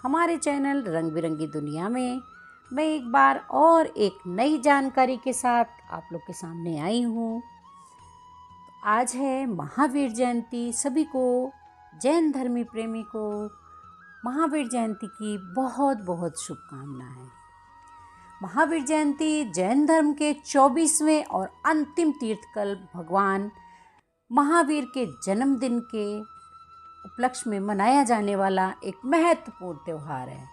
हमारे चैनल रंग बिरंगी दुनिया में मैं एक बार और एक नई जानकारी के साथ आप लोग के सामने आई हूँ। आज है महावीर जयंती। सभी को, जैन धर्मी प्रेमी को महावीर जयंती की बहुत बहुत शुभकामनाएं। महावीर जयंती जैन धर्म के 24वें और अंतिम तीर्थंकर भगवान महावीर के जन्मदिन के उपलक्ष्य में मनाया जाने वाला एक महत्वपूर्ण त्यौहार है।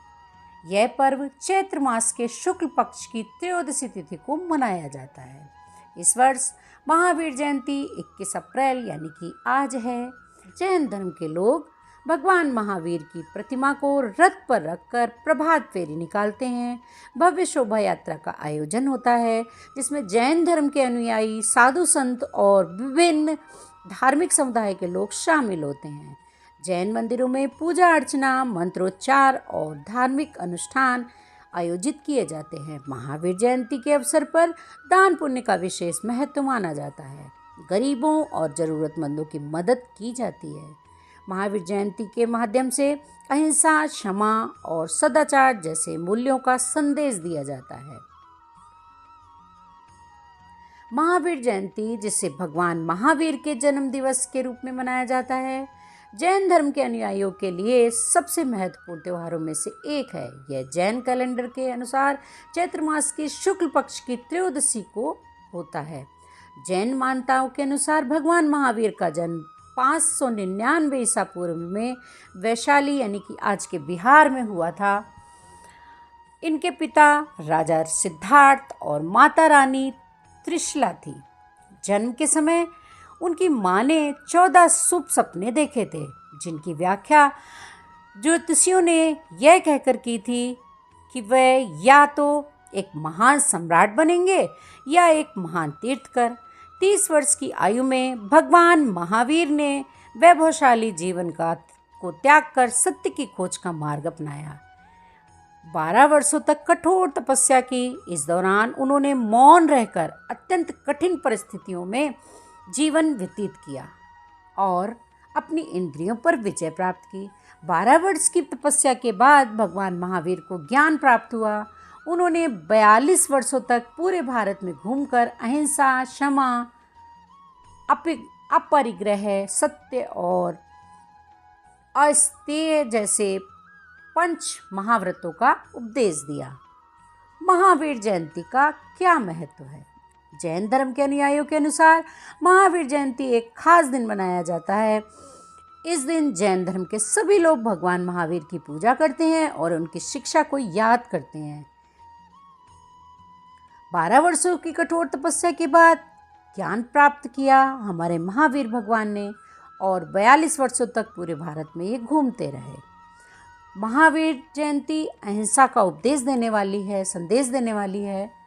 यह पर्व चैत्र मास के शुक्ल पक्ष की त्रयोदशी तिथि को मनाया जाता है। इस वर्ष महावीर जयंती 21 अप्रैल यानी कि आज है। जैन धर्म के लोग भगवान महावीर की प्रतिमा को रथ पर रखकर प्रभात फेरी निकालते हैं। भव्य शोभा यात्रा का आयोजन होता है जिसमें जैन धर्म के अनुयायी, साधु संत और विभिन्न धार्मिक समुदाय के लोग शामिल होते हैं। जैन मंदिरों में पूजा अर्चना, मंत्रोच्चार और धार्मिक अनुष्ठान आयोजित किए जाते हैं। महावीर जयंती के अवसर पर दान पुण्य का विशेष महत्व माना जाता है। गरीबों और ज़रूरतमंदों की मदद की जाती है। महावीर जयंती के माध्यम से अहिंसा, क्षमा और सदाचार जैसे मूल्यों का संदेश दिया जाता है। महावीर जयंती, जिसे भगवान महावीर के जन्म दिवस के रूप में मनाया जाता है, जैन धर्म के अनुयायियों के लिए सबसे महत्वपूर्ण त्योहारों में से एक है। यह जैन कैलेंडर के अनुसार चैत्र मास की शुक्ल पक्ष की त्रयोदशी को होता है। जैन मान्यताओं के अनुसार भगवान महावीर का जन्म 599 ईसा पूर्व में वैशाली यानी कि आज के बिहार में हुआ था। इनके पिता राजा सिद्धार्थ और माता रानी त्रिशला थी। जन्म के समय उनकी माँ ने 14 शुभ सपने देखे थे, जिनकी व्याख्या ज्योतिषियों ने यह कहकर की थी कि वह या तो एक महान सम्राट बनेंगे या एक महान तीर्थकर। 30 वर्ष की आयु में भगवान महावीर ने वैभवशाली जीवन को त्याग कर सत्य की खोज का मार्ग अपनाया। 12 वर्षों तक कठोर तपस्या की। इस दौरान उन्होंने मौन रहकर अत्यंत कठिन परिस्थितियों में जीवन व्यतीत किया और अपनी इंद्रियों पर विजय प्राप्त की। 12 वर्ष की तपस्या के बाद भगवान महावीर को ज्ञान प्राप्त हुआ। उन्होंने 42 वर्षों तक पूरे भारत में घूमकर अहिंसा, क्षमा, अपरिग्रह, सत्य और अस्तेय जैसे 5 महाव्रतों का उपदेश दिया। महावीर जयंती का क्या महत्व है? जैन धर्म के अनुयायियों के अनुसार महावीर जयंती एक खास दिन मनाया जाता है। इस दिन जैन धर्म के सभी लोग भगवान महावीर की पूजा करते हैं और उनकी शिक्षा को याद करते हैं। 12 वर्षों की कठोर तपस्या के बाद ज्ञान प्राप्त किया हमारे महावीर भगवान ने और 42 वर्षों तक पूरे भारत में ये घूमते रहे। महावीर जयंती अहिंसा का उपदेश देने वाली है, संदेश देने वाली है।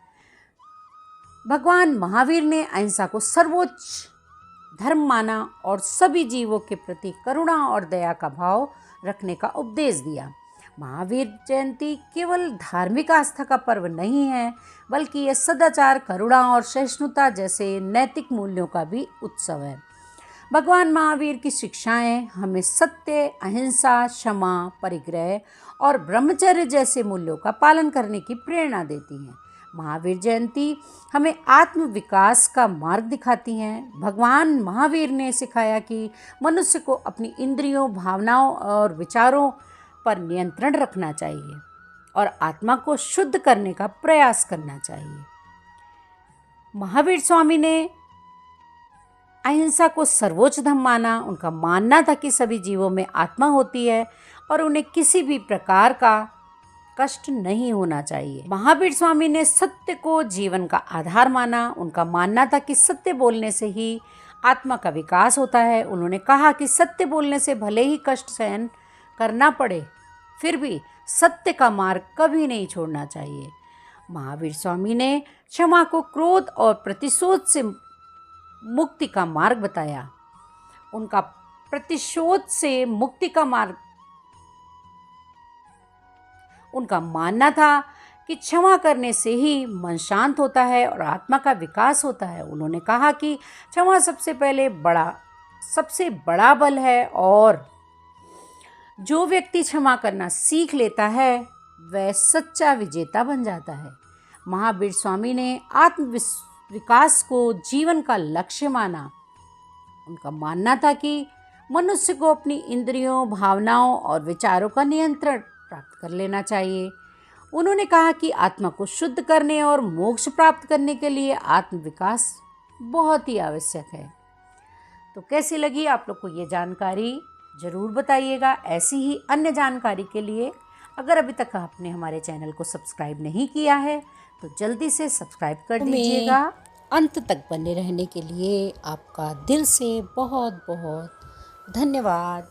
भगवान महावीर ने अहिंसा को सर्वोच्च धर्म माना और सभी जीवों के प्रति करुणा और दया का भाव रखने का उपदेश दिया। महावीर जयंती केवल धार्मिक आस्था का पर्व नहीं है, बल्कि यह सदाचार, करुणा और सहिष्णुता जैसे नैतिक मूल्यों का भी उत्सव है। भगवान महावीर की शिक्षाएं हमें सत्य, अहिंसा, क्षमा, परिग्रह और ब्रह्मचर्य जैसे मूल्यों का पालन करने की प्रेरणा देती हैं। महावीर जयंती हमें आत्म विकास का मार्ग दिखाती हैं। भगवान महावीर ने सिखाया कि मनुष्य को अपनी इंद्रियों, भावनाओं और विचारों पर नियंत्रण रखना चाहिए और आत्मा को शुद्ध करने का प्रयास करना चाहिए। महावीर स्वामी ने अहिंसा को सर्वोच्च धर्म माना। उनका मानना था कि सभी जीवों में आत्मा होती है और उन्हें किसी भी प्रकार का कष्ट नहीं होना चाहिए। महावीर स्वामी ने सत्य को जीवन का आधार माना। उनका मानना था कि सत्य बोलने से ही आत्मा का विकास होता है। उन्होंने कहा कि सत्य बोलने से भले ही कष्ट सहन करना पड़े, फिर भी सत्य का मार्ग कभी नहीं छोड़ना चाहिए। महावीर स्वामी ने क्षमा को क्रोध और प्रतिशोध से मुक्ति का मार्ग बताया। उनका प्रतिशोध से मुक्ति का मार्ग, उनका मानना था कि क्षमा करने से ही मन शांत होता है और आत्मा का विकास होता है। उन्होंने कहा कि क्षमा सबसे बड़ा बल है और जो व्यक्ति क्षमा करना सीख लेता है वह सच्चा विजेता बन जाता है। महावीर स्वामी ने विकास को जीवन का लक्ष्य माना। उनका मानना था कि मनुष्य को अपनी इंद्रियों, भावनाओं और विचारों का नियंत्रण प्राप्त कर लेना चाहिए। उन्होंने कहा कि आत्मा को शुद्ध करने और मोक्ष प्राप्त करने के लिए आत्म विकास बहुत ही आवश्यक है। तो कैसी लगी आप लोग को ये जानकारी, ज़रूर बताइएगा। ऐसी ही अन्य जानकारी के लिए अगर अभी तक आपने हमारे चैनल को सब्सक्राइब नहीं किया है तो जल्दी से सब्सक्राइब कर दीजिएगा। अंत तक बने रहने के लिए आपका दिल से बहुत बहुत धन्यवाद।